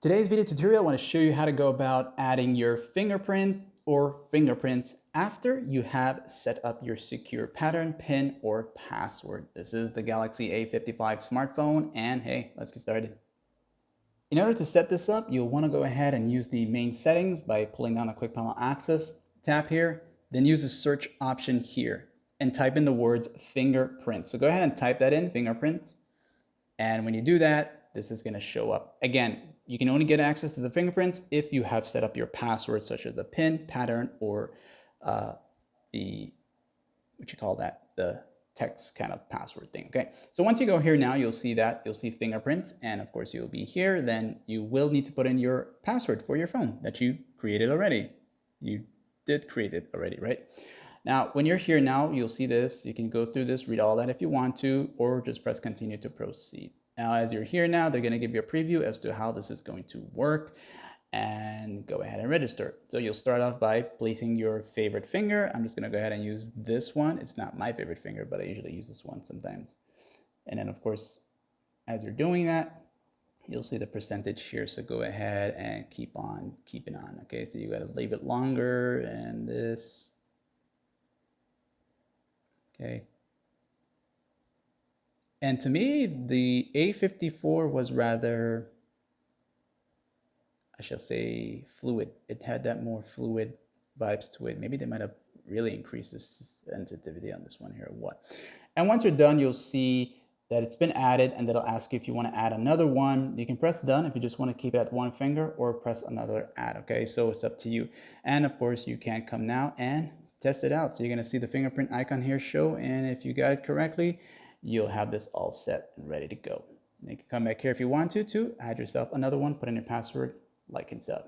Today's video tutorial, I want to show you how to go about adding your fingerprint or fingerprints after you have set up your secure pattern, PIN, or password. This is the Galaxy A55 smartphone, and hey, let's get started. In order to set this up, you'll want to go ahead and use the main settings by pulling down a quick panel access tab here, then use the search option here and type in the words fingerprint. So go ahead and type that in, fingerprints. And when you do that, this is going to show up. Again, you can only get access to the fingerprints if you have set up your password, such as the PIN, pattern, or the text kind of password thing. Okay. So once you go here now, you'll see fingerprints, and of course you'll be here. Then you will need to put in your password for your phone that you created already. You did create it already, right? Now, when you're here now, you'll see this. You can go through this, read all that if you want to, or just press continue to proceed. Now, as you're here now, they're going to give you a preview as to how this is going to work, and go ahead and register. So you'll start off by placing your favorite finger. I'm just going to go ahead and use this one. It's not my favorite finger, but I usually use this one sometimes. And then, of course, as you're doing that, you'll see the percentage here. So go ahead and keep on keeping on. Okay, so you got to leave it longer, and this. Okay. And to me, the A54 was rather, I shall say, fluid. It had that more fluid vibes to it. Maybe they might have really increased the sensitivity on this one here or what. And once you're done, you'll see that it's been added, and that'll ask you if you want to add another one. You can press done if you just want to keep it at one finger, or press another add. Okay, so it's up to you. And of course, you can come now and test it out. So you're going to see the fingerprint icon here show, and if you got it correctly, you'll have this all set and ready to go. You can come back here if you want to add yourself another one, put in your password, like and sub.